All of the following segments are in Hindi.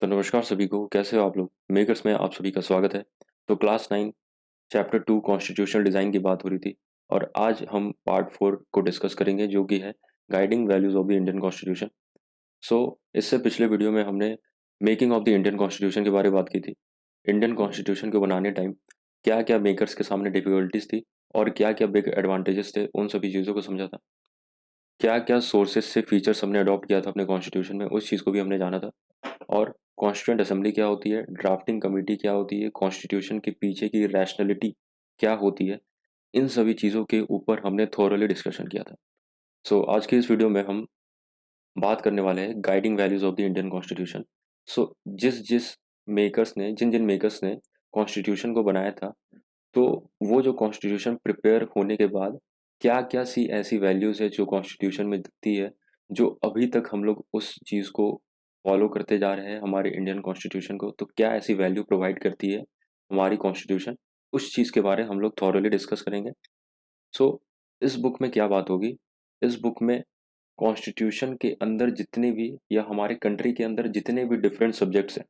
तो नमस्कार सभी को, कैसे हो आप लोग? मेकर्स में आप सभी का स्वागत है। तो क्लास 9 चैप्टर 2 कॉन्स्टिट्यूशनल डिज़ाइन की बात हो रही थी और आज हम पार्ट 4 को डिस्कस करेंगे जो कि है guiding values of the Indian constitution. So इससे पिछले वीडियो में हमने making of the Indian constitution के बारे में बात की थी। इंडियन कॉन्स्टिट्यूशन को बनाने टाइम क्या-क्या मेकर्स के सामने डिफ़िकल्टीज़ थी और क्या-क्या बिग एडवांटेजेस थे, उन सभी चीज़ों को समझा था। क्या-क्या सोर्सेस से फीचर्स हमने अडॉप्ट किया था अपने कॉन्स्टिट्यूशन में, उस चीज़ को भी हमने जाना था। और कॉन्स्टिट्यूएंट असेंबली क्या होती है, ड्राफ्टिंग कमेटी क्या होती है, कॉन्स्टिट्यूशन के पीछे की रैशनैलिटी क्या होती है, इन सभी चीज़ों के ऊपर हमने थोरली डिस्कशन किया था। सो आज के इस वीडियो में हम बात करने वाले हैं guiding values of the Indian constitution. So जिस मेकर्स ने जिन मेकर्स ने कॉन्स्टिट्यूशन को बनाया था, तो वो जो कॉन्स्टिट्यूशन प्रिपेयर होने के बाद क्या-क्या सी ऐसी वैल्यूज़ है जो कॉन्स्टिट्यूशन में दिखती है, जो अभी तक हम लोग उस चीज़ को फॉलो करते जा रहे हैं हमारे इंडियन कॉन्स्टिट्यूशन को, तो क्या ऐसी वैल्यू प्रोवाइड करती है हमारी कॉन्स्टिट्यूशन, उस चीज़ के बारे में हम लोग थॉरोली डिस्कस करेंगे। सो इस बुक में क्या बात होगी, इस बुक में कॉन्स्टिट्यूशन के अंदर जितने भी या हमारे कंट्री के अंदर जितने भी डिफरेंट सब्जेक्ट्स हैं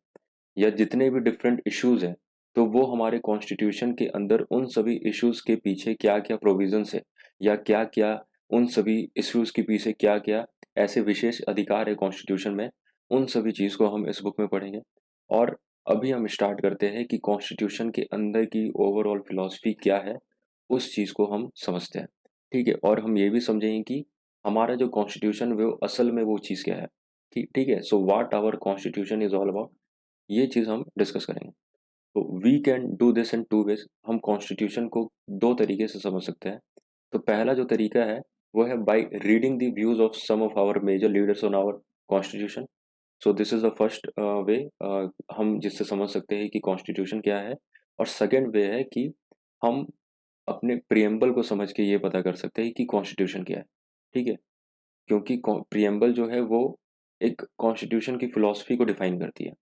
या जितने भी डिफरेंट इश्यूज हैं, तो वो हमारे कॉन्स्टिट्यूशन के अंदर उन सभी इश्यूज के पीछे क्या-क्या प्रोविजंस है या क्या-क्या उन सभी इश्यूज के पीछे क्या-क्या ऐसे विशेष अधिकार है कॉन्स्टिट्यूशन में, उन सभी चीज़ को हम इस बुक में पढ़ेंगे। और अभी हम स्टार्ट करते हैं कि कॉन्स्टिट्यूशन के अंदर की ओवरऑल फिलॉसफी क्या है, उस चीज़ को हम समझते हैं। ठीक है? और हम ये भी समझेंगे कि हमारा जो कॉन्स्टिट्यूशन वो असल में वो चीज़ क्या है। ठीक है? So what our constitution is all about, ये चीज़ हम डिस्कस करेंगे। तो we can do this in two ways, हम कॉन्स्टिट्यूशन को दो तरीके से समझ सकते हैं। तो पहला जो तरीका है वो है by reading the views of some of our major leaders on our constitution. So this is the first way, हम जिससे समझ सकते हैं कि कॉन्स्टिट्यूशन क्या है। और सेकंड वे है कि हम अपने प्रियम्बल को समझ के ये पता कर सकते हैं कि कॉन्स्टिट्यूशन क्या है। ठीक है? क्योंकि प्रियम्बल जो है वो एक कॉन्स्टिट्यूशन की फिलॉसफी को डिफाइन करती है।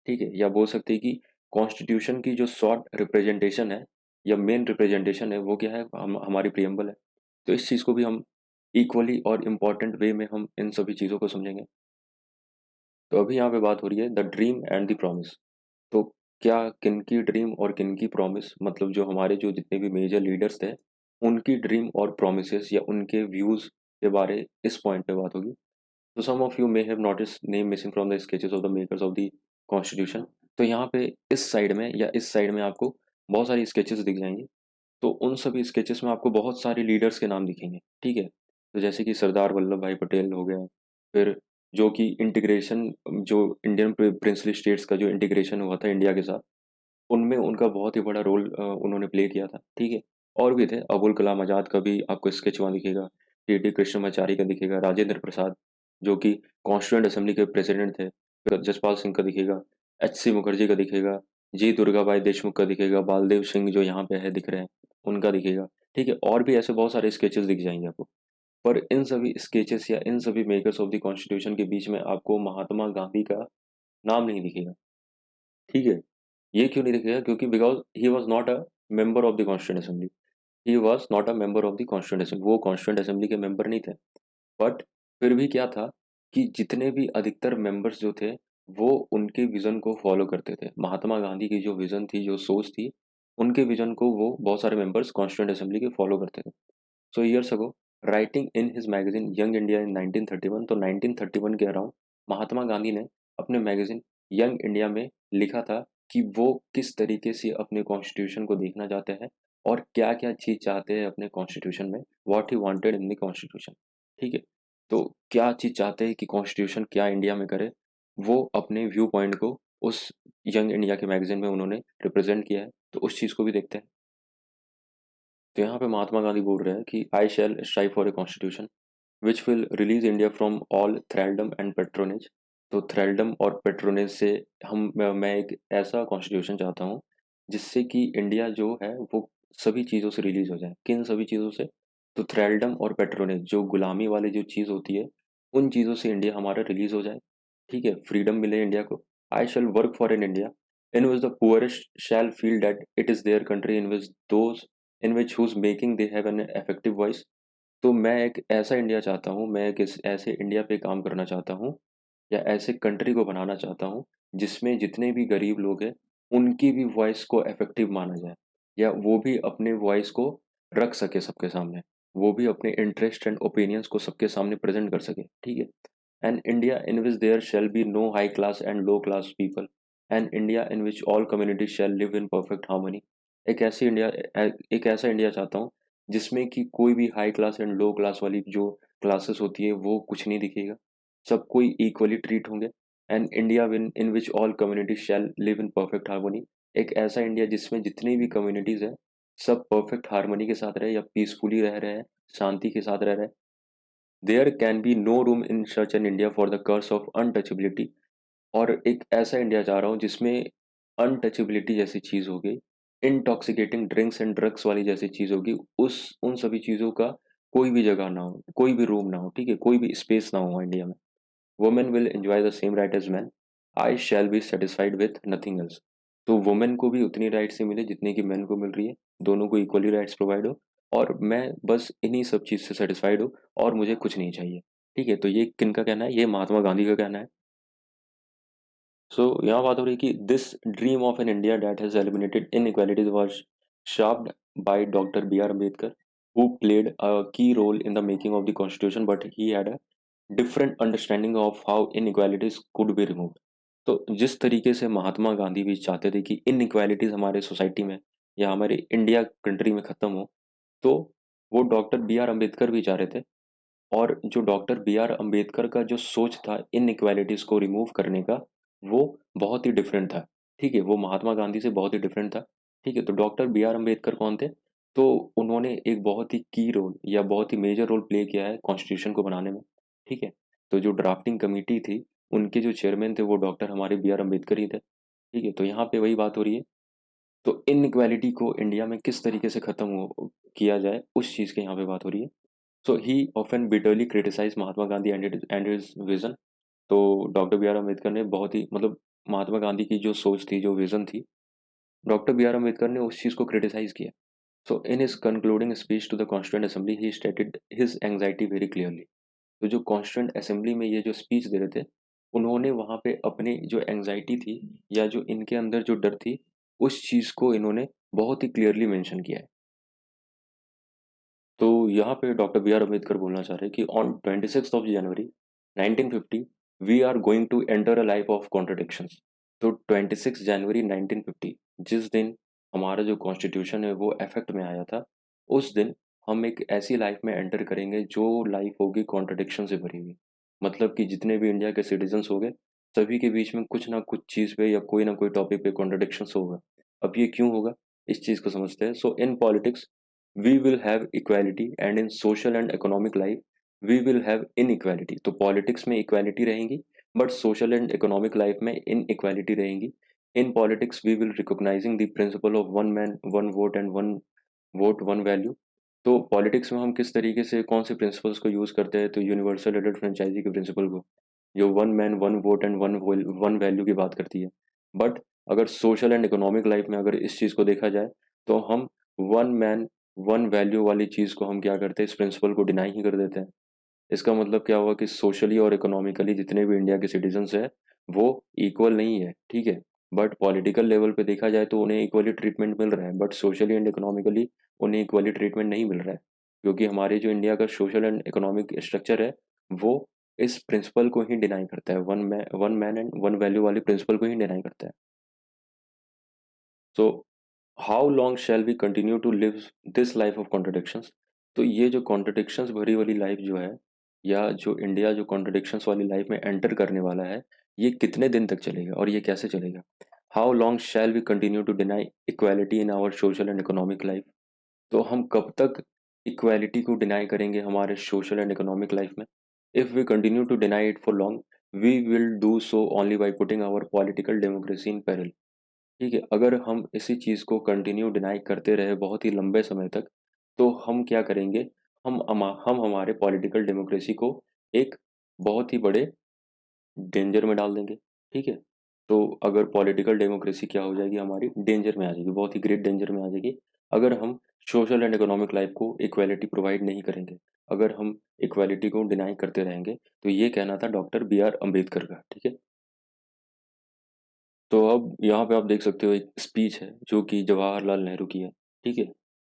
ठीक है? या बोल सकते हैं कि कॉन्स्टिट्यूशन की जो शॉर्ट रिप्रेजेंटेशन है या मेन रिप्रेजेंटेशन है वो क्या है, हमारी प्रियम्बल है। तो इस चीज़ को भी हम इक्वली और इम्पोर्टेंट वे में हम इन सभी चीज़ों को समझेंगे। तो अभी यहाँ पे बात हो रही है the dream and the promise. तो क्या किनकी ड्रीम और किनकी प्रॉमिस, मतलब जो हमारे जो जितने भी मेजर लीडर्स थे, उनकी ड्रीम और प्रोमिसेस या उनके व्यूज़ के बारे इस पॉइंट पे बात होगी। तो some of you may have noticed name missing from the sketches of the makers of the constitution. तो यहाँ पे इस साइड में या इस साइड में आपको बहुत सारी स्केचेस दिख जाएंगी। तो उन सभी स्केचेस में आपको बहुत सारे लीडर्स के नाम दिखेंगे। ठीक है? तो जैसे कि सरदार वल्लभ भाई पटेल हो गए, फिर जो कि इंटीग्रेशन, जो इंडियन प्रिंसली स्टेट्स का जो इंटीग्रेशन हुआ था इंडिया के साथ, उनमें उनका बहुत ही बड़ा रोल उन्होंने प्ले किया था। ठीक है? और भी थे, अबुल कलाम आज़ाद का भी आपको स्केच वहाँ दिखेगा, टी कृष्णमाचारी का दिखेगा, राजेंद्र प्रसाद जो कि कॉन्स्टिट्यूएंट असेंबली के प्रेसिडेंट थे, फिर जसपाल सिंह का दिखेगा, एच.सी. मुखर्जी का दिखेगा, जी दुर्गाबाई देशमुख का दिखेगा, बालदेव सिंह जो यहाँ पे है दिख रहे हैं, उनका दिखेगा। ठीक है? और भी ऐसे बहुत सारे स्केचेस दिख जाएँगे आपको। पर इन सभी स्केचेस या इन सभी मेकर्स ऑफ द कॉन्स्टिट्यूशन के बीच में आपको महात्मा गांधी का नाम नहीं दिखेगा। ठीक है? ये क्यों नहीं दिखेगा? क्योंकि because he was not a member of the constituent assembly. He was not a member of the constituent assembly. वो कॉन्स्टिट्यूएंट असेंबली के मेंबर नहीं थे। बट फिर भी क्या था कि जितने भी अधिकतर मेंबर्स जो थे, वो उनके विज़न को फ़ॉलो करते थे। महात्मा गांधी की जो विज़न थी, जो सोच थी, उनके विज़न को वो बहुत सारे मेंबर्स कॉन्स्टिट्यूएंट असेंबली के फ़ॉलो करते थे। So years ago, writing in his magazine young India in 1931, तो 1931 के अराउंड महात्मा गांधी ने अपने मैगज़ीन यंग इंडिया में लिखा था कि वो किस तरीके से अपने कॉन्स्टिट्यूशन को देखना चाहते हैं और क्या-क्या चीज़ चाहते हैं अपने कॉन्स्टिट्यूशन में, what he wanted in the constitution. ठीक है? तो क्या चीज़ चाहते हैं कि कॉन्स्टिट्यूशन क्या इंडिया में करे, वो अपने व्यू पॉइंट को उस यंग इंडिया के मैगज़ीन में उन्होंने रिप्रेज़ेंट किया है। तो उस चीज़ को भी देखते हैं। तो यहाँ पे महात्मा गांधी बोल रहे हैं कि I shall strive for a constitution which will release India from all thraldom and patronage. तो थ्रेल्डम और पेट्रोनेज से मैं एक ऐसा कॉन्स्टिट्यूशन चाहता हूँ जिससे कि इंडिया जो है वो सभी चीज़ों से रिलीज हो जाए। किन सभी चीज़ों से? तो थ्रेल्डम और पेट्रोनेज, जो गुलामी वाली जो चीज़ होती है, उन चीज़ों से इंडिया हमारा रिलीज हो जाए। ठीक है? फ्रीडम मिले इंडिया को। I shall work for an India in which the poorest shall feel that it is their country in which those in which whose making they have an effective voice. तो मैं एक ऐसा इंडिया चाहता हूँ, मैं एक ऐसे इंडिया पे काम करना चाहता हूँ या ऐसे कंट्री को बनाना चाहता हूँ जिसमें जितने भी गरीब लोग हैं, उनकी भी वॉइस को इफ़ेक्टिव माना जाए या वो भी अपने वॉइस को रख सके सबके सामने। वो भी अपने इंटरेस्ट एंड ओपिनियंस को सबके सामने प्रेज़ेंट कर सके, ठीक है? An India in which there shall be no high class and low class people, an India in which all communities shall live in perfect harmony। एक ऐसी इंडिया एक ऐसा इंडिया चाहता हूँ जिसमें कि कोई भी high class and low class वाली जो क्लासेस होती है वो कुछ नहीं दिखेगा, सब कोई इक्वली ट्रीट होंगे। And India in which all communities shall live in perfect harmony, एक ऐसा इंडिया जिसमें जितनी भी कम्युनिटीज है सब परफेक्ट हार्मनी के साथ रहे या पीसफुली रह रहे हैं, शांति के साथ रह रहे हैं। There can be no room in such an India for the curse of untouchability. और एक ऐसा इंडिया चाह रहा हूँ जिसमें अनटचेबिलिटी जैसी चीज़ होगी, इंटॉक्सिकेटिंग ड्रिंक्स एंड ड्रग्स वाली जैसी चीज़ होगी, उस उन सभी चीज़ों का कोई भी जगह ना हो, कोई भी रूम ना हो, ठीक है? कोई भी स्पेस ना हो इंडिया में। Women will enjoy the same right as main, I shall be satisfied with nothing else. तो वुमेन को भी उतनी राइट्स ही मिले जितनी कि मेन को मिल रही है, दोनों को इक्वली राइट्स प्रोवाइड हो और मैं बस इन्हीं सब चीज़ से सैटिस्फाइड हूँ और मुझे कुछ नहीं चाहिए, ठीक है? तो ये किनका कहना है? ये महात्मा गांधी का कहना है। सो यहाँ बात हो रही है कि this dream of an India that has eliminated inequalities was shaped by doctor B R Ambedkar, who played a key role in the making of the constitution, but he had a different understanding of how inequalities could be removed. तो जिस तरीके से महात्मा गांधी भी चाहते थे कि इनइक्वालिटीज हमारे सोसाइटी में या हमारे इंडिया कंट्री में खत्म हो, तो वो डॉक्टर बी आर अम्बेडकर भी चाह रहे थे। और जो डॉक्टर बी आर अम्बेडकर का जो सोच था इनइक्वालिटीज़ को रिमूव करने का, वो बहुत ही डिफरेंट था, ठीक है? वो महात्मा गांधी से बहुत ही डिफरेंट था, ठीक है? तो डॉक्टर बी आर अम्बेडकर कौन थे? तो उन्होंने एक बहुत ही की रोल या बहुत ही मेजर रोल प्ले किया है कॉन्स्टिट्यूशन को बनाने में, ठीक है? तो जो ड्राफ्टिंग कमिटी थी, उनके जो चेयरमैन थे वो डॉक्टर हमारे बी आर अम्बेडकर ही थे, ठीक है? तो यहाँ पे वही बात हो रही है। तो इनइक्वालिटी को इंडिया में किस तरीके से खत्म हो किया जाए, उस चीज़ की यहाँ पे बात हो रही है। So he often bitterly criticized Mahatma Gandhi and his vision। तो डॉक्टर बी आर अम्बेडकर ने बहुत ही मतलब महात्मा गांधी की जो सोच थी, जो विजन थी, डॉक्टर बी आर अम्बेडकर ने उस चीज़ को क्रिटिसाइज किया। So in his concluding speech to the constituent assembly he stated his anxiety very clearly. तो जो कॉन्स्टिट्यूंट असेंबली में ये जो स्पीच दे रहे थे, उन्होंने वहाँ पे अपनी जो एंग्जाइटी थी या जो इनके अंदर जो डर थी, उस चीज़ को इन्होंने बहुत ही क्लियरली मेंशन किया है। तो यहाँ पे डॉक्टर बी आर अम्बेडकर बोलना चाह रहे हैं कि on 26th of January 1950 we are going to enter a life of contradictions. तो 26 जनवरी 1950 जिस दिन हमारा जो कॉन्स्टिट्यूशन है वो इफेक्ट में आया था, उस दिन हम एक ऐसी लाइफ में एंटर करेंगे जो लाइफ होगी कॉन्ट्रडिक्शन से भरी हुई। मतलब कि जितने भी इंडिया के सिटीजन्स हो गए, सभी के बीच में कुछ ना कुछ चीज़ पे या कोई ना कोई टॉपिक पे कॉन्ट्रडिक्शंस होगा। अब ये क्यों होगा, इस चीज़ को समझते हैं। So in politics we will have equality and in social and economic life we will have inequality। तो पॉलिटिक्स में इक्वालिटी रहेंगी but social and economic life में इनइक्वालिटी रहेंगी। In politics we will recognising the principle of one man one vote and one vote one value. तो पॉलिटिक्स में हम किस तरीके से कौन से प्रिंसिपल्स को यूज़ करते हैं, तो यूनिवर्सल एडेड फ्रेंचाइजी के प्रिंसिपल को, जो one man one vote and one value की बात करती है। बट अगर सोशल एंड इकोनॉमिक लाइफ में अगर इस चीज़ को देखा जाए, तो हम वन मैन वन वैल्यू वाली चीज़ को हम क्या करते हैं, इस प्रिंसिपल को डिनाई ही कर देते हैं। इसका मतलब क्या हुआ कि सोशली और इकोनॉमिकली जितने भी इंडिया के सिटीजन्स हैं, वो इक्वल नहीं है, ठीक है? बट पॉलिटिकल लेवल पे देखा जाए तो उन्हें इक्वली ट्रीटमेंट मिल रहा है, बट सोशली एंड इकोनॉमिकली उन्हें इक्वली ट्रीटमेंट नहीं मिल रहा है। क्योंकि हमारे जो इंडिया का सोशल एंड इकोनॉमिक स्ट्रक्चर है, वो इस प्रिंसिपल को ही डिनाई करता है, one man and one value वाले प्रिंसिपल को ही डिनाई करता है। So how long shall we continue to live this life of contradictions. तो ये जो कॉन्ट्रडिक्शंस भरी वाली लाइफ जो है, या जो इंडिया जो कॉन्ट्रडिक्शंस वाली लाइफ में एंटर करने वाला है, ये कितने दिन तक चलेगा और ये कैसे चलेगा? How long shall we continue to deny equality in our social and economic life. तो हम कब तक इक्वालिटी को डिनाई करेंगे हमारे सोशल एंड इकोनॉमिक लाइफ में? If we continue to deny it for long, we will do so only by putting our political democracy in peril. ठीक है, अगर हम इसी चीज़ को कंटिन्यू डिनाई करते रहे बहुत ही लंबे समय तक, तो हम क्या करेंगे, हम हमारे पॉलिटिकल डेमोक्रेसी को एक बहुत ही बड़े डेंजर में डाल देंगे, ठीक है? तो अगर पॉलिटिकल डेमोक्रेसी क्या हो जाएगी हमारी, डेंजर में आ जाएगी, बहुत ही ग्रेट डेंजर में आ जाएगी, अगर हम सोशल एंड इकोनॉमिक लाइफ को इक्वालिटी प्रोवाइड नहीं करेंगे। अगर हम इक्वालिटी को डिनाई करते रहेंगे, तो ये कहना था डॉक्टर बी आर अम्बेडकर का, ठीक है? तो अब यहाँ पे आप देख सकते हो एक स्पीच है जो कि जवाहरलाल नेहरू की है, ठीक है?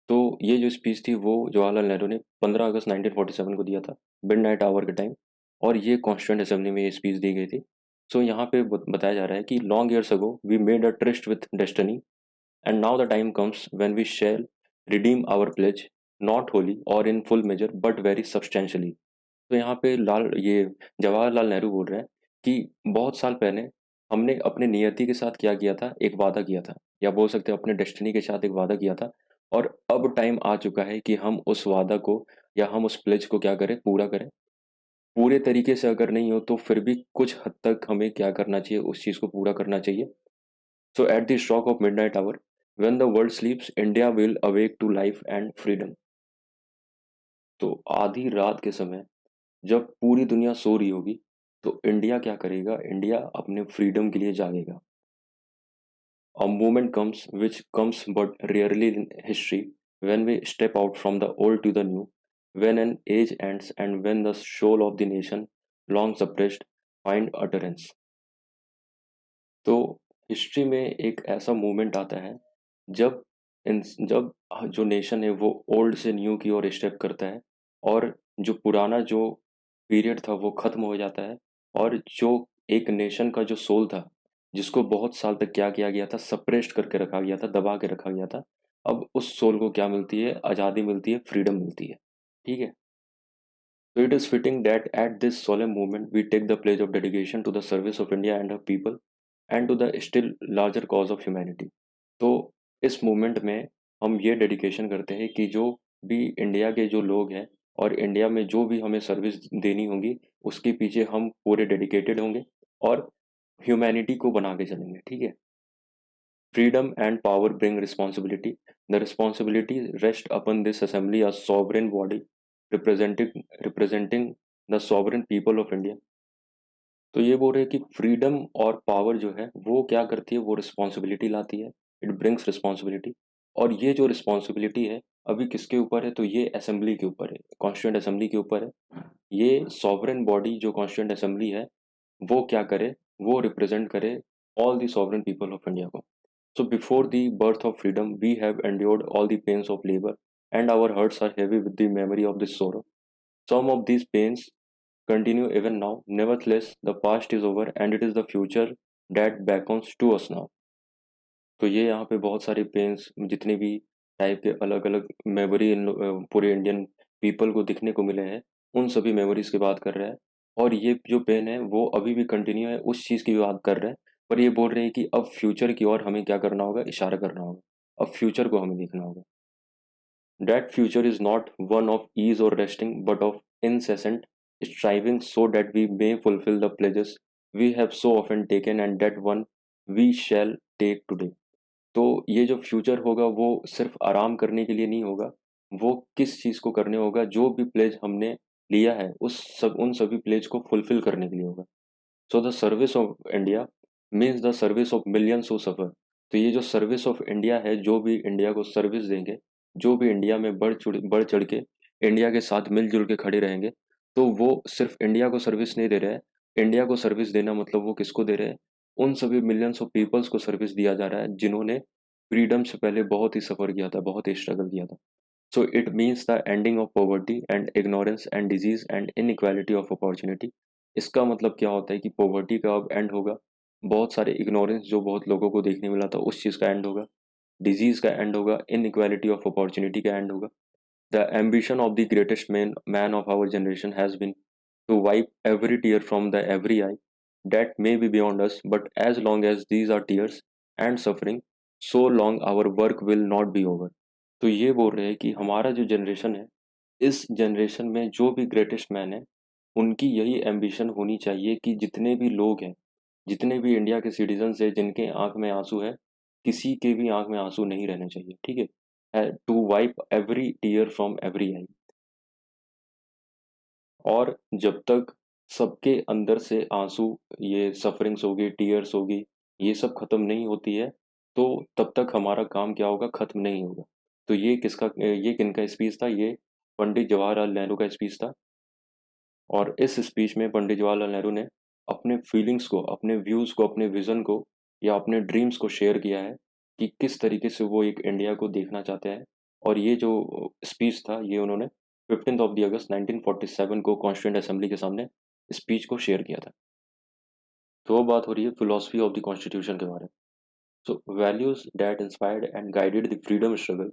तो ये जो स्पीच थी वो जवाहरलाल नेहरू ने 15 अगस्त 1947 को दिया था, मिडनाइट आवर के टाइम, और ये कॉन्स्टिट्यूएंट असेंबली में ये स्पीच दी गई थी। सो यहाँ पे बताया जा रहा है कि long years ago we made a tryst with destiny and now the time comes when we shall redeem our pledge, not wholly or in full measure but very substantially. तो यहाँ पे ये जवाहरलाल नेहरू बोल रहे हैं कि बहुत साल पहले हमने अपने नियति के साथ क्या किया था, एक वादा किया था, या बोल सकते हैं अपने डेस्टिनी के साथ एक वादा किया था, और अब टाइम आ चुका है कि हम उस वादा को या हम उस प्लेज को क्या करें, पूरा करें। पूरे तरीके से अगर नहीं हो तो फिर भी कुछ हद तक हमें क्या करना चाहिए, उस चीज़ को पूरा करना चाहिए। So at the stroke of midnight hour when the world sleeps India will awake to life and freedom. तो आधी रात के समय जब पूरी दुनिया सो रही होगी तो इंडिया क्या करेगा, इंडिया अपने फ्रीडम के लिए जागेगा। A moment comes which comes but rarely in history when we step out from the old to the new, when an age ends and when the soul of the nation long suppressed find utterance. तो हिस्ट्री में एक ऐसा मोमेंट आता है जब जब जो नेशन है वो ओल्ड से न्यू की ओर स्टेप करता है, और जो पुराना जो पीरियड था वो खत्म हो जाता है, और जो एक नेशन का जो सोल था, जिसको बहुत साल तक क्या किया गया था, सप्रेस्ड करके रखा गया था, दबा के रखा गया था, अब उस सोल को क्या मिलती है, आज़ादी मिलती है, फ्रीडम मिलती है। ठीक है? So it is fitting that at this solemn moment we take the pledge of dedication to the service of India and her people and to the still larger cause of humanity. तो इस मोमेंट में हम ये डेडिकेशन करते हैं कि जो भी इंडिया के जो लोग हैं और इंडिया में जो भी हमें सर्विस देनी होगी, उसके पीछे हम पूरे डेडिकेटेड होंगे और ह्यूमैनिटी को बना के चलेंगे। ठीक है? Freedom and power bring responsibility. The responsibility rests upon this assembly, a sovereign body representing the sovereign people of India. तो ये बोल रहे हैं कि फ्रीडम और पावर जो है वो क्या करती है, वो रिस्पॉन्सिबिलिटी लाती है, इट ब्रिंग्स रिस्पॉन्सिबिलिटी। और ये जो रिस्पॉन्सिबिलिटी है अभी किसके ऊपर है, तो ये असेंबली के ऊपर है, कॉन्स्टिट्यूंट असेंबली के ऊपर है। ये सॉवरेन बॉडी जो कॉन्स्टिट्यूंट असेंबली है वो क्या करे, वो रिप्रेजेंट करे all the sovereign people of India को। So before the birth of freedom, we have endured all the pains of labor, and our hearts are heavy with the memory of this sorrow. Some of these pains continue even now. Nevertheless, the past is over, and it is the future that beckons to us now. तो ये यहाँ पे बहुत सारे पेन्स, जितने भी टाइप के अलग अलग मेमोरी पूरे इंडियन पीपल को दिखने को मिले हैं, उन सभी मेमोरीज की बात कर रहा है। और ये जो पेन है वो अभी भी कंटिन्यू है, उस चीज़ की भी बात कर रहे हैं। पर ये बोल रहे हैं कि अब फ्यूचर की ओर हमें क्या करना होगा, इशारा करना होगा, अब फ्यूचर को हमें देखना होगा। That future is not one of ease or resting, but of incessant striving so that we may fulfill the pledges we have so often taken and that one we shall take today. तो ये जो फ्यूचर होगा वो सिर्फ आराम करने के लिए नहीं होगा, वो किस चीज़ को करने होगा, जो भी प्लेज हमने लिया है उन सभी प्लेज को फुलफिल करने के लिए होगा। So the service of India means the service of millions who suffer. तो ये जो सर्विस ऑफ इंडिया है, जो भी इंडिया को सर्विस देंगे, जो भी इंडिया में बढ़ चढ़ के इंडिया के साथ मिल-जुल के खड़े रहेंगे, तो वो सिर्फ इंडिया को सर्विस नहीं दे रहे हैं। इंडिया को सर्विस देना मतलब वो किसको दे रहे हैं? उन सभी मिलियंस ऑफ पीपल्स को सर्विस दिया जा रहा है, जिन्होंने फ्रीडम से पहले बहुत ही सफ़र किया था, बहुत ही स्ट्रगल किया था। So it means the ending of poverty and ignorance and disease and inequality of opportunity। इसका मतलब क्या होता है कि पॉवर्टी का अब एंड होगा, बहुत सारे इग्नोरेंस जो बहुत लोगों को देखने मिला था उस चीज़ का एंड होगा, डिजीज़ का एंड होगा, इनइक्वालिटी ऑफ अपॉर्चुनिटी का एंड होगा। The ambition of the greatest man of our generation has been to wipe every tear from the every eye that may be beyond us, but as long as these are tears and suffering, so long our work will not be over। तो ये बोल रहे हैं कि हमारा जो जनरेशन है, इस जनरेशन में जो भी ग्रेटेस्ट मैन है, उनकी यही एम्बिशन होनी चाहिए कि जितने भी लोग हैं, जितने भी इंडिया के सिटीजन्स हैं जिनके आँख में आँसू है, किसी के भी आँख में आँसू नहीं रहने चाहिए, ठीक है? To wipe every tear from every eye. और जब तक सबके अंदर से आंसू, ये सफरिंग्स होगी, टीयर्स होगी, ये सब खत्म नहीं होती है, तो तब तक हमारा काम क्या होगा, खत्म नहीं होगा। तो ये किनका स्पीच था, ये पंडित जवाहरलाल नेहरू का स्पीच था। और इस स्पीच में पंडित जवाहरलाल नेहरू ने अपने फीलिंग्स को, अपने व्यूज़ को, अपने विज़न को या अपने ड्रीम्स को शेयर किया है कि किस तरीके से वो एक इंडिया को देखना चाहते हैं। और ये जो स्पीच था ये उन्होंने 15 ऑफ द अगस्त 1947 को कॉन्स्टिट्यूंट असेंबली के सामने स्पीच को शेयर किया था। तो वो बात हो रही है फिलोसफी ऑफ द कॉन्स्टिट्यूशन के बारे में। So values that inspired and guided the freedom struggle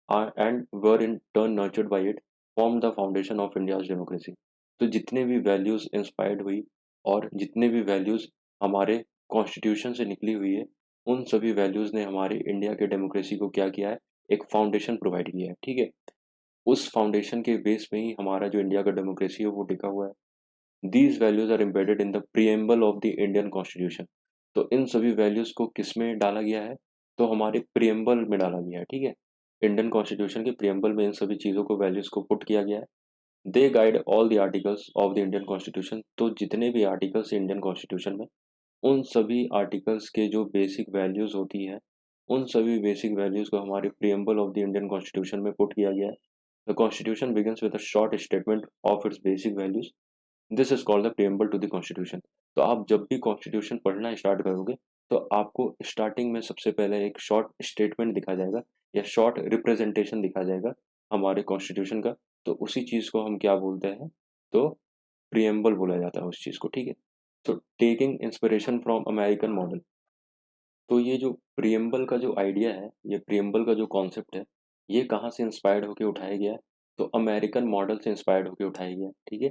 and were in turn nurtured by it formed the foundation of India's democracy। तो जितने भी वैल्यूज इंस्पायर्ड हुई और जितने भी वैल्यूज हमारे कॉन्स्टिट्यूशन से निकली हुई है, उन सभी वैल्यूज ने हमारे इंडिया के डेमोक्रेसी को क्या किया है, एक फाउंडेशन प्रोवाइड किया है। ठीक है, उस फाउंडेशन के बेस में ही हमारा जो इंडिया का डेमोक्रेसी है वो टिका हुआ है। These values are embedded in the preamble of the Indian constitution. तो इन सभी वैल्यूज को किस में डाला गया है, तो हमारे प्रिएम्बल में डाला गया है। ठीक है, इंडियन कॉन्स्टिट्यूशन के प्रिएम्बल में इन सभी चीज़ों को वैल्यूज को पुट किया गया है। They guide all the articles of the Indian constitution. तो जितने भी आर्टिकल्स इंडियन कॉन्स्टिट्यूशन में, उन सभी आर्टिकल्स के जो बेसिक वैल्यूज होती हैं, उन सभी बेसिक वैल्यूज को हमारे preamble of the Indian constitution में पुट किया गया है। The constitution begins with a short statement of its basic values. This is called the preamble to the constitution. तो आप जब भी कॉन्स्टिट्यूशन पढ़ना स्टार्ट करोगे, तो आपको स्टार्टिंग में सबसे पहले एक शॉर्ट स्टेटमेंट दिखा जाएगा या शॉर्ट रिप्रेजेंटेशन दिखा जाएगा हमारे कॉन्स्टिट्यूशन का। तो उसी चीज़ को हम क्या बोलते हैं, तो प्रिएम्बल बोला जाता है उस चीज़ को। ठीक है, तो taking inspiration from American model. तो ये जो प्रिएम्बल का जो आइडिया है, ये प्रिएम्बल का जो कॉन्सेप्ट है, ये कहाँ से इंस्पायर्ड होकर उठाया गया है, तो अमेरिकन मॉडल से इंस्पायर्ड होकर उठाया गया है। ठीक है,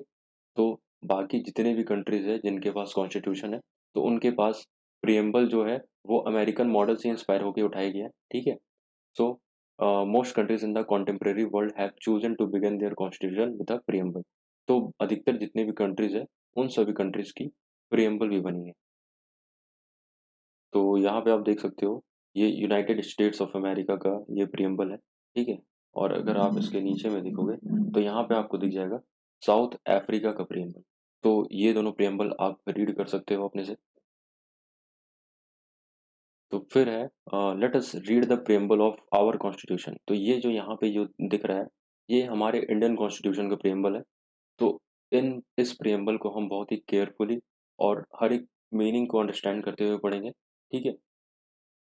तो बाकी जितने भी कंट्रीज़ हैं जिनके पास कॉन्स्टिट्यूशन है, तो उनके पास प्रिएम्बल जो है वो अमेरिकन मॉडल से इंस्पायर होकर उठाया गया है। ठीक है, so most countries in the contemporary world have chosen to begin their constitution with a preamble. तो अधिकतर जितने भी कंट्रीज है, उन सभी कंट्रीज की प्रिएम्बल भी बनी है। तो यहाँ पे आप देख सकते हो, ये यूनाइटेड स्टेट्स ऑफ अमेरिका का ये प्रिएम्बल है। ठीक है, और अगर आप इसके नीचे में देखोगे, तो यहाँ पे आपको दिख जाएगा साउथ अफ्रीका का प्रिएम्बल। तो ये दोनों प्रिएम्बल आप रीड कर सकते हो अपने से। तो फिर है let us read the preamble of our constitution. तो ये जो यहाँ पे जो दिख रहा है, ये हमारे इंडियन कॉन्स्टिट्यूशन का प्रिएम्बल है। तो इन इस प्रिएम्बल को हम बहुत ही केयरफुली और हर एक मीनिंग को अंडरस्टैंड करते हुए पढ़ेंगे। ठीक है,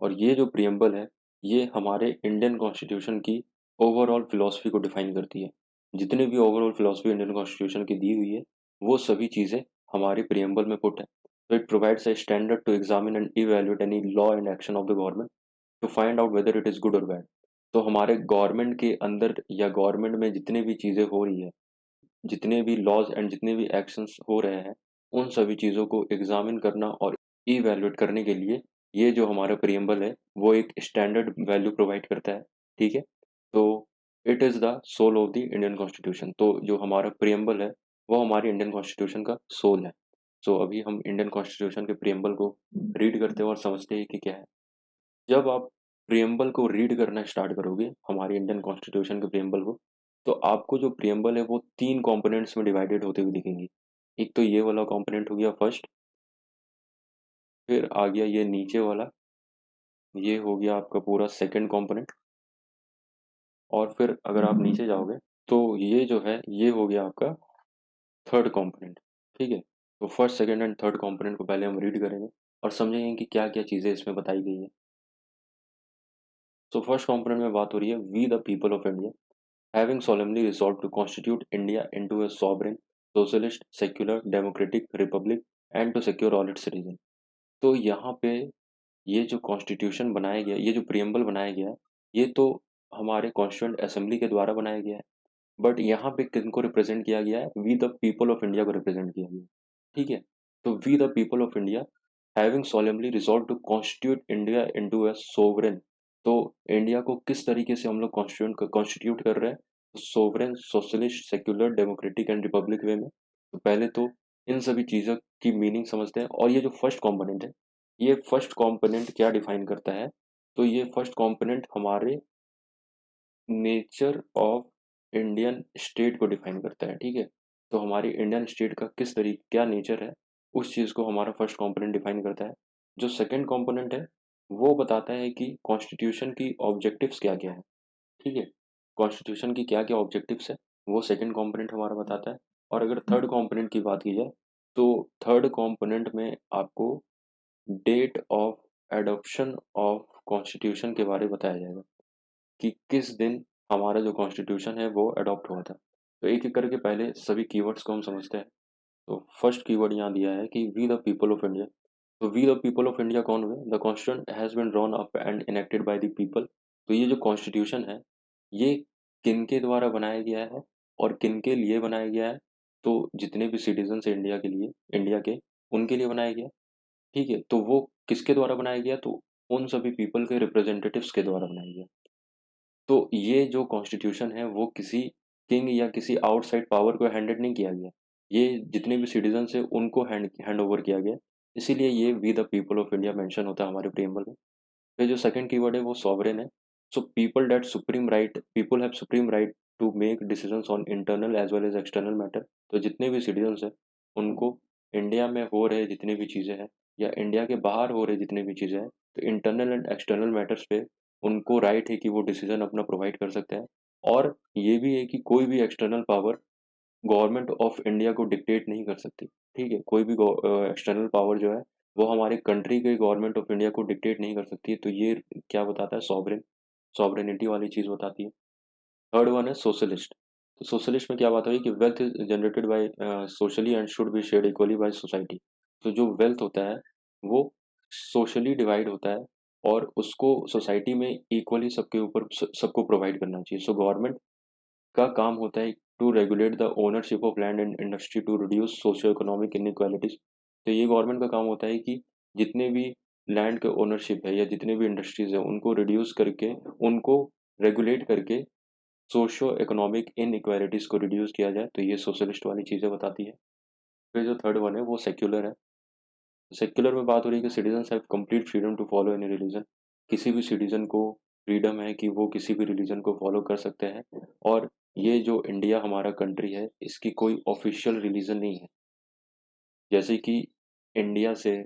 और ये जो प्रिएम्बल है, ये हमारे इंडियन कॉन्स्टिट्यूशन की ओवरऑल फिलॉसफी को डिफाइन करती है। जितने भी ओवरऑल फिलॉसफी इंडियन कॉन्स्टिट्यूशन की दी हुई है, वो सभी चीज़ें हमारे प्रिएम्बल में पुट है। तो it provides a standard to examine and evaluate any law and action of the government to find out whether it is good और बैड। तो हमारे गवर्नमेंट के अंदर या गवर्नमेंट में जितने भी चीज़ें हो रही है, जितने भी लॉज एंड जितने भी एक्शंस हो रहे हैं, उन सभी चीज़ों को एग्जामिन करना और इवैल्यूएट करने के लिए ये जो हमारा प्रिएम्बल है, वो एक स्टैंडर्ड वैल्यू प्रोवाइड करता है। ठीक है, तो it is the soul of the Indian constitution. तो जो हमारा प्रिएम्बल है, वो हमारी इंडियन कॉन्स्टिट्यूशन का सोल है। सो अभी हम इंडियन कॉन्स्टिट्यूशन के प्रिएम्बल को रीड करते हैं और समझते हैं कि क्या है। जब आप प्रिएम्बल को रीड करना स्टार्ट करोगे, हमारे इंडियन कॉन्स्टिट्यूशन के प्रिएम्बल को, तो आपको जो प्रिएम्बल है वो 3 कंपोनेंट्स में डिवाइडेड होते हुए दिखेंगी। एक तो ये वाला कंपोनेंट हो गया फर्स्ट, फिर आ गया ये नीचे वाला, ये हो गया आपका पूरा सेकंड कंपोनेंट, और फिर अगर आप नीचे जाओगे, तो ये जो है ये हो गया आपका थर्ड कंपोनेंट। ठीक है, तो first, second and third component को पहले हम रीड करेंगे और समझेंगे कि क्या-क्या चीज़ें इसमें बताई गई हैं। तो फर्स्ट कंपोनेंट में बात हो रही है we the people of India having solemnly resolved to constitute India into a sovereign, socialist, secular, democratic republic and to secure all its citizens। तो यहाँ पे ये जो कॉन्स्टिट्यूशन बनाया गया, ये जो प्रियम्बल बनाया गया है, ये तो हमारे कॉन्स्टिट्यूंट असेंबली के द्वारा बनाया गया है। बट यहाँ पे किनको रिप्रेजेंट किया गया है, we the people of India को रिप्रेजेंट किया गया है। ठीक है, तो we the people of India having solemnly resolved to constitute India into a sovereign। तो इंडिया को किस तरीके से हम लोग कॉन्स्टिट्यूट कर रहे हैं, sovereign, socialist, secular, democratic and republic वे में। तो पहले तो इन सभी चीज़ों की मीनिंग समझते हैं। और ये जो फर्स्ट कंपोनेंट है, ये फर्स्ट कंपोनेंट क्या डिफाइन करता है, तो ये फर्स्ट कंपोनेंट हमारे नेचर ऑफ इंडियन स्टेट को डिफाइन करता है। ठीक है, तो हमारी इंडियन स्टेट का किस तरीके क्या नेचर है, उस चीज़ को हमारा फर्स्ट कंपोनेंट डिफाइन करता है। जो सेकंड कंपोनेंट है, वो बताता है कि कॉन्स्टिट्यूशन की ऑब्जेक्टिव्स क्या क्या है। ठीक है, कॉन्स्टिट्यूशन की क्या क्या ऑब्जेक्टिव्स है, वो सेकंड कंपोनेंट हमारा बताता है। और अगर थर्ड कंपोनेंट की बात की जाए, तो थर्ड कंपोनेंट में आपको date of adoption of constitution के बारे में बताया जाएगा कि किस दिन हमारा जो कॉन्स्टिट्यूशन है वो अडॉप्ट हुआ था। तो एक एक करके पहले सभी कीवर्ड्स को हम समझते हैं। तो फर्स्ट कीवर्ड यहाँ दिया है कि we the people of India. तो we the people of India कौन हुए? The constitution has been drawn up and enacted by the people. तो ये जो कॉन्स्टिट्यूशन है ये किनके द्वारा बनाया गया है और किनके लिए बनाया गया है? तो जितने भी सिटीजन्स हैं इंडिया के लिए, इंडिया के, उनके लिए बनाया गया। ठीक है, तो वो किसके द्वारा बनाया गया? तो उन सभी पीपल के रिप्रेजेंटेटिव्स के द्वारा बनाया गया। तो ये जो कॉन्स्टिट्यूशन है वो किसी किंग या किसी आउटसाइड पावर को हैंडेड नहीं किया गया। ये जितने भी सिटीजन्स हैं उनको हैंड ओवर किया गया। इसीलिए ये we the people of India mention होता है हमारे प्रेम्बल में। फिर जो सेकंड कीवर्ड है वो सॉवरेन है। So people have supreme right to make decisions on internal as well as external matter. तो जितने भी सिटीजन्स हैं उनको इंडिया में हो रहे जितनी भी चीज़ें हैं या इंडिया के बाहर हो रहे जितने भी चीज़ें हैं, तो इंटरनल एंड एक्सटर्नल मैटर्स पे उनको राइट है कि वो डिसीजन अपना प्रोवाइड कर सकते हैं। और ये भी है कि कोई भी external power government of India को डिक्टेट नहीं कर सकती। ठीक है, कोई भी एक्सटर्नल पावर जो है वो हमारे कंट्री के गवर्नमेंट ऑफ इंडिया को डिक्टेट नहीं कर सकती है। तो ये क्या बताता है? सॉवरेनिटी वाली चीज़ बताती है। थर्ड वन है सोशलिस्ट। तो सोशलिस्ट में क्या बात हो रही है कि wealth is generated by socially and should be shared equally by society. तो जो वेल्थ होता है वो सोशली डिवाइड होता है और उसको सोसाइटी में इक्वली सबके ऊपर सबको प्रोवाइड करना चाहिए। सो गवर्नमेंट का काम होता है to regulate the ownership of land and industry to reduce socio economic inequalities. तो ये गवर्नमेंट का काम होता है कि जितने भी लैंड के ओनरशिप है या जितने भी इंडस्ट्रीज है उनको रिड्यूस करके उनको रेगुलेट करके सोशियो इकोनॉमिक इनइक्वालिटीज को रिड्यूस किया जाए। तो ये सोशलिस्ट वाली चीज़ें बताती है। फिर जो थर्ड वन है वो सेक्युलर है। सेक्युलर में बात हो रही है कि citizens have complete freedom to follow any religion. किसी भी सिटीजन को फ्रीडम है कि वो किसी भी रिलीजन को फॉलो कर सकते हैं। और ये जो इंडिया हमारा कंट्री है इसकी कोई ऑफिशियल रिलीजन नहीं है। जैसे कि इंडिया से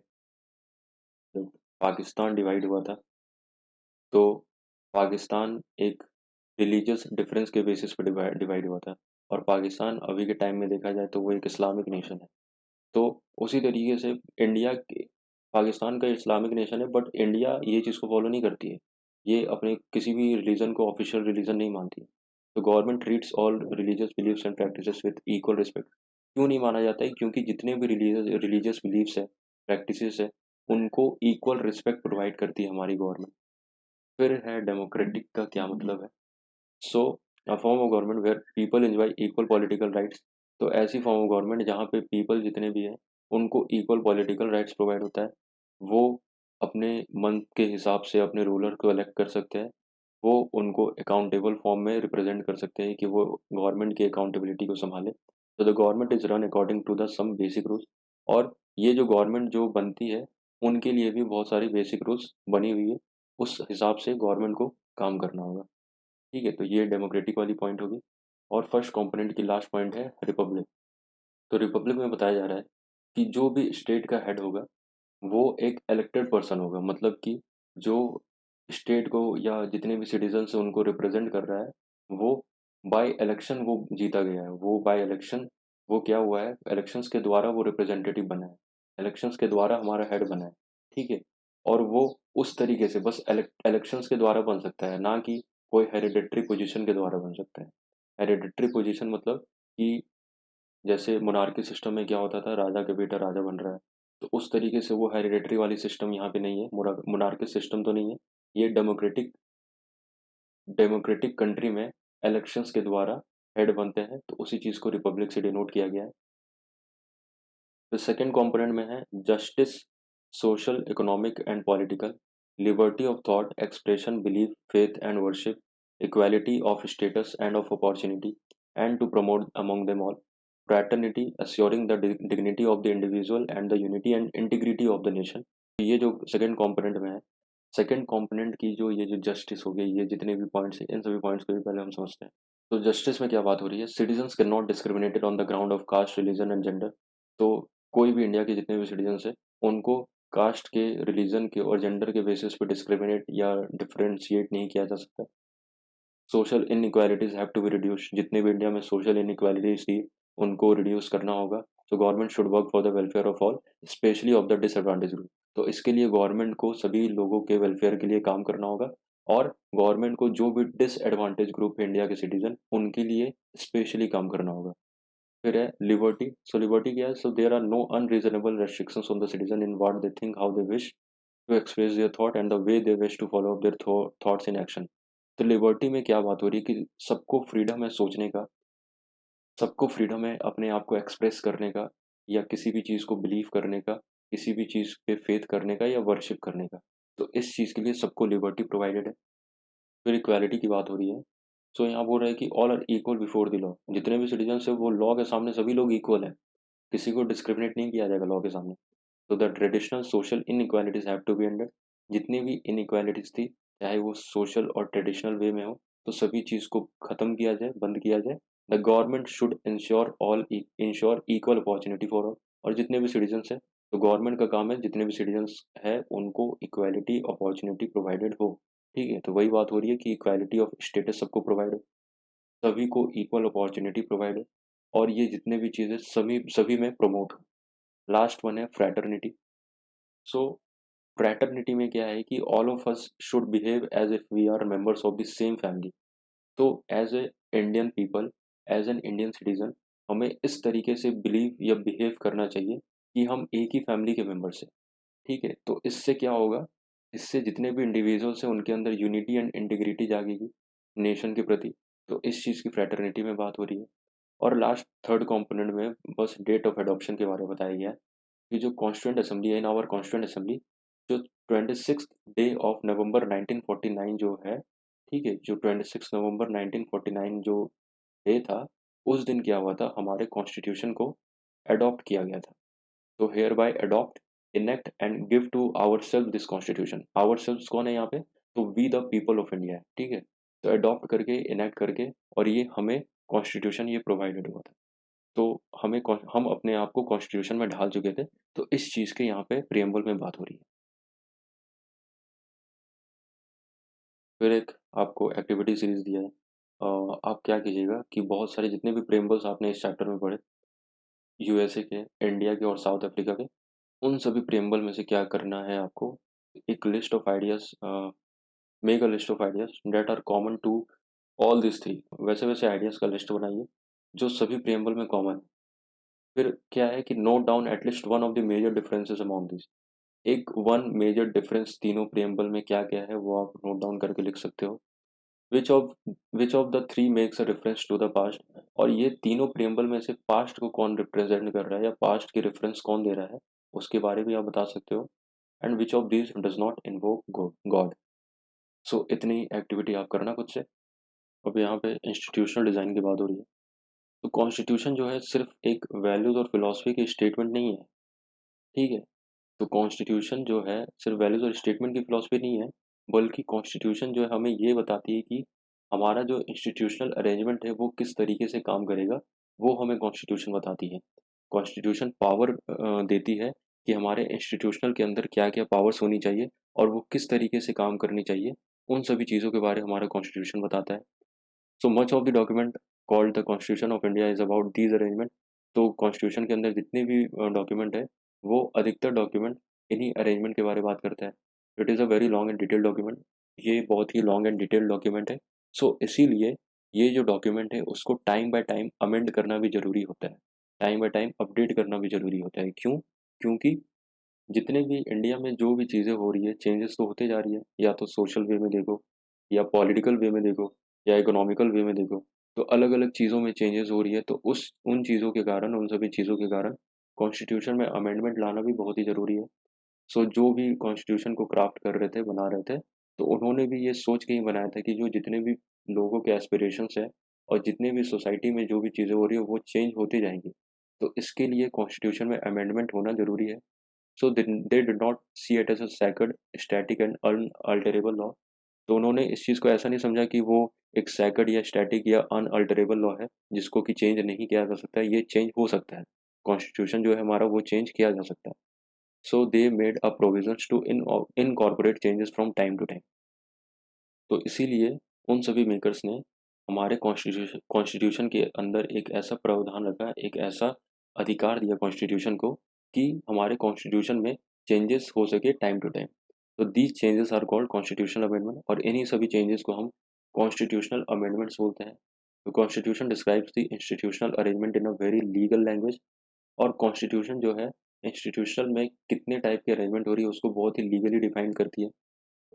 जब पाकिस्तान डिवाइड हुआ था तो पाकिस्तान एक रिलीजियस डिफरेंस के बेसिस पर डिवाइड हुआ था। और पाकिस्तान अभी के टाइम में देखा जाए तो वो एक इस्लामिक नेशन है। तो उसी तरीके से इंडिया के पाकिस्तान का इस्लामिक नेशन है बट इंडिया ये चीज़ को फॉलो नहीं करती है। ये अपने किसी भी रिलीजन को ऑफिशियल रिलीजन नहीं मानती है। तो government treats all religious believes and practices with equal respect. क्यों नहीं माना जाता है? क्योंकि जितने भी रिलीजियस बिलीव्स है, प्रैक्टिसेस है, उनको इक्वल रिस्पेक्ट प्रोवाइड करती है हमारी गवर्नमेंट। फिर है डेमोक्रेटिक का क्या मतलब है? So a form of government where people enjoy equal political rights. तो ऐसी फॉर्म ऑफ गवर्नमेंट जहाँ पे पीपल जितने भी हैं उनको इक्वल पॉलिटिकल राइट्स प्रोवाइड होता है। वो अपने मन के हिसाब से अपने रूलर को इलेक्ट कर सकते हैं। वो उनको अकाउंटेबल फॉर्म में रिप्रेजेंट कर सकते हैं कि वो गवर्नमेंट की अकाउंटेबिलिटी को संभाले। तो the government is run according to the some basic rules. और ये जो गवर्नमेंट जो बनती है उनके लिए भी बहुत सारी बेसिक रूल्स बनी हुई है। उस हिसाब से गवर्नमेंट को काम करना होगा। ठीक है, तो ये डेमोक्रेटिक वाली पॉइंट होगी। और फर्स्ट कंपोनेंट की लास्ट पॉइंट है रिपब्लिक। तो रिपब्लिक में बताया जा रहा है कि जो भी स्टेट का हेड होगा वो एक इलेक्टेड पर्सन होगा। मतलब कि जो स्टेट को या जितने भी सिटीजन्स हैं उनको रिप्रेजेंट कर रहा है वो बाय इलेक्शन वो जीता गया है। वो बाय इलेक्शन वो क्या हुआ है? इलेक्शंस के द्वारा वो रिप्रेजेंटेटिव बना है। इलेक्शंस के द्वारा हमारा हेड बना है। ठीक है, और वो उस तरीके से बस इलेक्शंस के द्वारा बन सकता है, ना कि कोई हेरिडेटरी पोजीशन के द्वारा बन सकता है। हेरिडेटरी पोजीशन मतलब कि जैसे मोनार्की सिस्टम में क्या होता था, राजा का बेटा राजा बन रहा है। तो उस तरीके से वो हेरिडेटरी वाली सिस्टम यहाँ पे नहीं है। मोनार्की सिस्टम तो नहीं है। ये डेमोक्रेटिक डेमोक्रेटिक कंट्री में इलेक्शंस के द्वारा हेड बनते हैं। तो उसी चीज़ को रिपब्लिक से डिनोट किया गया है। तो सेकंड कंपोनेंट में है justice, social, economic and political, liberty of thought, expression, belief, faith and worship, equality of status and of opportunity, and to promote among them all fraternity, assuring the dignity of the individual and the unity and integrity of the nation। ये जो सेकंड कंपोनेंट में है, सेकंड कंपोनेंट की जो ये जो जस्टिस हो गई, ये जितने भी पॉइंट्स हैं इन सभी पॉइंट्स को भी पहले हम समझते हैं। तो जस्टिस में क्या बात हो रही है? Citizens can not discriminated on the ground of caste, religion and gender. तो कोई भी इंडिया के जितने भी सिटीजन्स हैं उनको कास्ट के, रिलीजन के और जेंडर के बेसिस पे डिस्क्रिमिनेट या डिफरेंशिएट नहीं किया जा सकता। Social inequalities have to be reduced. जितने भी इंडिया में सोशल इनइक्वालिटीज थी उनको रिड्यूस करना होगा। तो government should work for the welfare of all, specially of the disadvantage group. तो इसके लिए गवर्नमेंट को सभी लोगों के वेलफेयर के लिए काम करना होगा और गवर्नमेंट को जो भी डिसएडवांटेज ग्रुप है इंडिया के सिटीजन उनके लिए स्पेशली काम करना होगा। फिर है लिबर्टी। सो लिबर्टी क्या है? So there are no unreasonable restrictions on the citizen in what they think, how they wish to express their thought and the way they wish to follow up their thoughts in action. तो लिबर्टी में क्या बात हो रही है कि सबको फ्रीडम है सोचने का, सबको फ्रीडम है अपने आप को एक्सप्रेस करने का या किसी भी चीज़ को बिलीव करने का, किसी भी चीज़ पे फेथ करने का या वर्शिप करने का। तो इस चीज़ के लिए सबको लिबर्टी प्रोवाइडेड है। फिर इक्वालिटी की बात हो रही है। सो यहाँ बोल रहा है कि all are equal before the law. जितने भी सिटीजन्स हैं वो लॉ के सामने सभी लोग इक्वल हैं। किसी को डिस्क्रिमिनेट नहीं किया जाएगा लॉ के सामने। तो the traditional social inequalities have to be ended. जितनी भी इनइक्वालिटीज थी, चाहे वो सोशल और ट्रेडिशनल वे में हो, तो सभी चीज़ को ख़त्म किया जाए, बंद किया जाए। The government should ensure equal opportunity for all. और जितने भी सिटीजन्स हैं, तो गवर्नमेंट का काम है जितने भी सिटीजन्स हैं उनको इक्वालिटी अपॉर्चुनिटी प्रोवाइडेड हो। ठीक है, तो वही बात हो रही है कि इक्वालिटी ऑफ स्टेटस सबको प्रोवाइड हो, सभी को इक्वल अपॉर्चुनिटी प्रोवाइड हो और ये जितने भी चीज़ें सभी सभी में प्रमोट हो। लास्ट वन है फ्रैटर्निटी। सो फ्रैटर्निटी में क्या है कि all of us should behave as if we are members of the same family. तो as a Indian people, as an Indian citizen, हमें इस तरीके से बिलीव या बिहेव करना चाहिए कि हम एक ही फैमिली के मेंबर्स हैं। ठीक है, तो इससे क्या होगा? इससे जितने भी इंडिविजुअल्स हैं उनके अंदर यूनिटी एंड इंटीग्रिटी जागेगी नेशन के प्रति। तो इस चीज़ की फ्रैटर्निटी में बात हो रही है। और लास्ट थर्ड कंपोनेंट में बस डेट ऑफ एडॉप्शन के बारे में बताया गया है कि जो कॉन्स्टिट्यूएंट असेंबली है, इन आवर कॉन्स्टिट्यूएंट असेंबली, जो 26 डे ऑफ नवंबर 1949 जो है, ठीक है, जो 26 नवंबर 1949 जो डे था, उस दिन क्या हुआ था, हमारे कॉन्स्टिट्यूशन को अडॉप्ट किया गया था। तो hereby adopt, enact and give to ourselves this constitution. Ourselves कौन है यहाँ पे? तो we the people of India है। ठीक है, तो अडॉप्ट करके, इनेक्ट करके, और ये हमें कॉन्स्टिट्यूशन ये प्रोवाइडेड हुआ था। तो हम अपने आप को कॉन्स्टिट्यूशन में ढाल चुके थे। तो इस चीज़ के यहाँ पे प्रिएम्बल में बात हो रही है। फिर एक आपको एक्टिविटी सीरीज दिया है। आप क्या कीजिएगा कि बहुत सारे जितने भी प्रिएम्बल्स आपने इस चैप्टर में पढ़े, यूएसए के, इंडिया के और साउथ अफ्रीका के, उन सभी प्रिएम्बल में से क्या करना है आपको, एक list of ideas, make a list of ideas that are common to all this three. वैसे वैसे आइडियाज का लिस्ट बनाइए जो सभी प्रिएम्बल में कॉमन है। फिर क्या है कि note down at least one of the major differences among this. एक वन मेजर डिफरेंस तीनों प्रिएम्बल में क्या क्या है वो आप नोट डाउन करके लिख सकते हो। Which of which of the three makes a reference to the past. और ये तीनों प्रिएम्बल में से पास्ट को कौन रिप्रेजेंट कर रहा है या पास्ट की रेफरेंस कौन दे रहा है, उसके बारे में आप बता सकते हो। And which of this does not invoke God. So इतनी एक्टिविटी आप करना खुद से। अब यहाँ पे इंस्टीट्यूशनल डिज़ाइन की बात हो रही है। तो कॉन्स्टिट्यूशन जो है सिर्फ एक वैल्यूज और फिलॉसफी की स्टेटमेंट नहीं है। ठीक है, तो कॉन्स्टिट्यूशन जो है सिर्फ वैल्यूज और स्टेटमेंट की फिलॉसफी नहीं है, बल्कि कॉन्स्टिट्यूशन जो है हमें ये बताती है कि हमारा जो इंस्टीट्यूशनल अरेंजमेंट है वो किस तरीके से काम करेगा, वो हमें कॉन्स्टिट्यूशन बताती है। कॉन्स्टिट्यूशन पावर देती है कि हमारे इंस्टीट्यूशनल के अंदर क्या क्या पावर्स होनी चाहिए और वो किस तरीके से काम करनी चाहिए। उन सभी चीज़ों के बारे में हमारा कॉन्स्टिट्यूशन बताता है। So much of the document called the constitution of India is about these arrangement. तो कॉन्स्टिट्यूशन के अंदर जितने भी डॉक्यूमेंट है, वो अधिकतर डॉक्यूमेंट इन्हीं अरेंजमेंट के बारे में बात करता है। It is a very long and detailed document. ये बहुत ही लॉन्ग एंड डिटेल्ड डॉक्यूमेंट है। सो इसीलिए ये जो डॉक्यूमेंट है उसको टाइम बाय टाइम अमेंड करना भी ज़रूरी होता है, टाइम बाय टाइम अपडेट करना भी ज़रूरी होता है। क्यों? क्योंकि जितने भी इंडिया में जो भी चीज़ें हो रही है, चेंजेस तो होते जा रही है, या तो सोशल वे में देखो, या पॉलिटिकल वे में देखो, या इकोनॉमिकल वे में देखो। तो अलग अलग चीज़ों में चेंजेस हो रही है, तो उस उन चीज़ों के कारण, उन सभी चीज़ों के कारण कॉन्स्टिट्यूशन में अमेंडमेंट लाना भी बहुत ही ज़रूरी है। सो जो भी कॉन्स्टिट्यूशन को क्राफ्ट कर रहे थे, बना रहे थे, तो उन्होंने भी ये सोच के ही बनाया था कि जो जितने भी लोगों के एस्पिरेशंस हैं और जितने भी सोसाइटी में जो भी चीज़ें हो रही है वो चेंज होती जाएंगी। तो इसके लिए कॉन्स्टिट्यूशन में अमेंडमेंट होना ज़रूरी है। So they did not see it as a sacred, static and unalterable law. तो उन्होंने इस चीज़ को ऐसा नहीं समझा कि वो एक सैक्रेड या स्टैटिक या अनअल्टरेबल लॉ है जिसको कि चेंज नहीं किया जा सकता है। ये चेंज हो सकता है, कॉन्स्टिट्यूशन जो है हमारा वो चेंज किया जा सकता है। So they made a provisions to incorporate changes from time to time. तो इसीलिए उन सभी मेकर्स ने हमारे कॉन्स्टिट्यूशन कॉन्स्टिट्यूशन के अंदर एक ऐसा प्रावधान रखा, एक ऐसा अधिकार दिया कॉन्स्टिट्यूशन को कि हमारे कॉन्स्टिट्यूशन में चेंजेस हो सके टाइम टू टाइम। तो these changes are called constitutional amendment, और इन्हीं सभी चेंजेस को हम कॉन्स्टिट्यूशनल अमेंडमेंट्स बोलते हैं। तो constitution describes the institutional arrangement in a very legal language. और कॉन्स्टिट्यूशन जो है इंस्टीट्यूशनल में कितने टाइप की अरेंजमेंट हो रही है उसको बहुत ही लीगली डिफाइन करती है।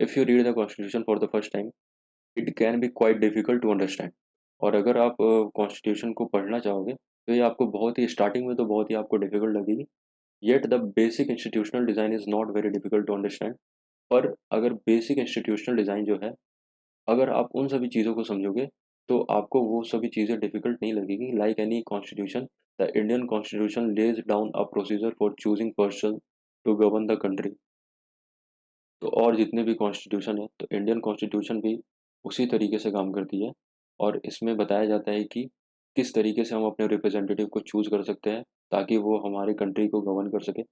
If you read the constitution for the first time, it can be quite difficult to understand. और अगर आप कॉन्स्टिट्यूशन को पढ़ना चाहोगे तो ये आपको बहुत ही स्टार्टिंग में तो बहुत ही आपको डिफिकल्ट लगेगी। Yet the basic institutional design is not very difficult to understand. पर अगर बेसिक इंस्टीट्यूशनल डिज़ाइन जो है, अगर आप उन सभी चीज़ों को समझोगे तो आपको वो सभी चीज़ें डिफिकल्ट नहीं लगेगी। Like any constitution, the Indian constitution lays down a procedure for choosing person to govern the country. तो और जितने भी कॉन्स्टिट्यूशन है, तो इंडियन कॉन्स्टिट्यूशन भी उसी तरीके से काम करती है। और इसमें बताया जाता है कि किस तरीके से हम अपने रिप्रेजेंटेटिव को चूज़ कर सकते हैं ताकि वो हमारे कंट्री को गवर्न कर सके।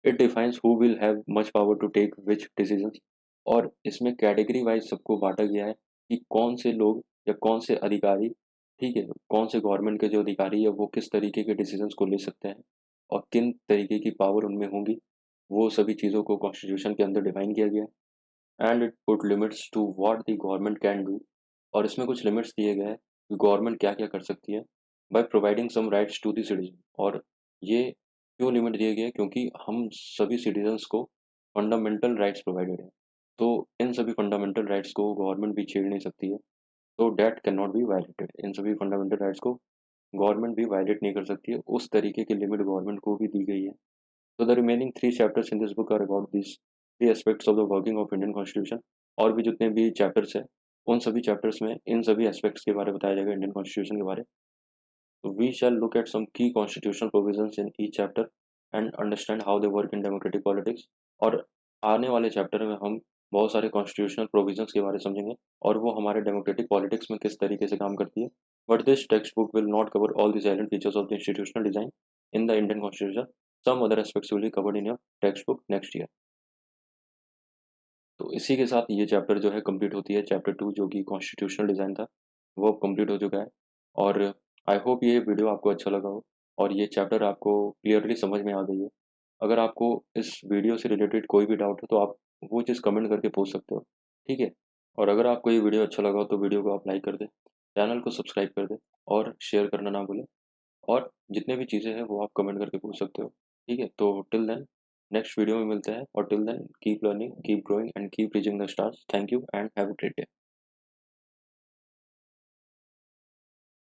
It defines who will have much power to take which decisions. और इसमें कैटेगरी वाइज सबको बांटा गया है कि कौन से लोग या कौन से अधिकारी, ठीक है, कौन से गवर्नमेंट के जो अधिकारी है वो किस तरीके के डिसीजंस को ले सकते हैं और किन तरीके की पावर उनमें होंगी। वो सभी चीज़ों को कॉन्स्टिट्यूशन के अंदर डिफाइन किया गया है। And it put limits to what the government can do. और इसमें कुछ लिमिट्स दिए गए हैं कि गवर्नमेंट क्या क्या कर सकती है by providing some rights to the citizen. और ये क्यों लिमिट दिए गए हैं? क्योंकि हम सभी सिटीजन्स को फंडामेंटल राइट्स प्रोवाइडेड है। तो इन सभी फंडामेंटल राइट्स को गवर्नमेंट भी छेड़ नहीं सकती है। तो that can not be violated. इन सभी फंडामेंटल राइट्स को गवर्नमेंट भी वायलेट नहीं कर सकती है। उस तरीके की लिमिट गवर्नमेंट को भी दी गई है। So the remaining three chapters in this book are about these three aspects of the working of Indian Constitution। और भी जितने भी चैप्टर्स हैं उन सभी चैप्टर्स में इन सभी एस्पेक्ट्स के बारे में बताया जाएगा इंडियन कॉन्स्टिट्यूशन के बारे में। तो we shall look at some key constitutional provisions in each chapter and understand how they work in democratic politics. और आने वाले चैप्टर में हम बहुत सारे कॉन्स्टिट्यूशनल प्रोविजंस के बारे में समझेंगे और वो हमारे डेमोक्रेटिक पॉलिटिक्स में किस तरीके से काम करती है। But this text book will not cover all the salient features of the institutional design in the Indian constitution. Some other aspects will be covered in your textbook next year। तो इसी के साथ ये चैप्टर जो है कंप्लीट होती है। चैप्टर 2 जो कि कॉन्स्टिट्यूशनल डिज़ाइन था वो कंप्लीट हो चुका है। और आई होप ये वीडियो आपको अच्छा लगा हो और ये चैप्टर आपको क्लियरली समझ में आ गई हो। अगर आपको इस वीडियो से रिलेटेड कोई भी डाउट हो तो आप वो चीज़ कमेंट करके पूछ सकते हो, ठीक है। और अगर आपको ये वीडियो अच्छा लगा हो तो वीडियो को आप लाइक कर दें, चैनल को सब्सक्राइब कर दें और शेयर करना ना भूलें। और जितने भी चीज़ें हैं वो आप कमेंट करके पूछ सकते हो, ठीक है। तो टिल देन नेक्स्ट वीडियो में मिलते हैं, और till then keep learning, keep growing and keep reaching the stars. Thank you and have a great day.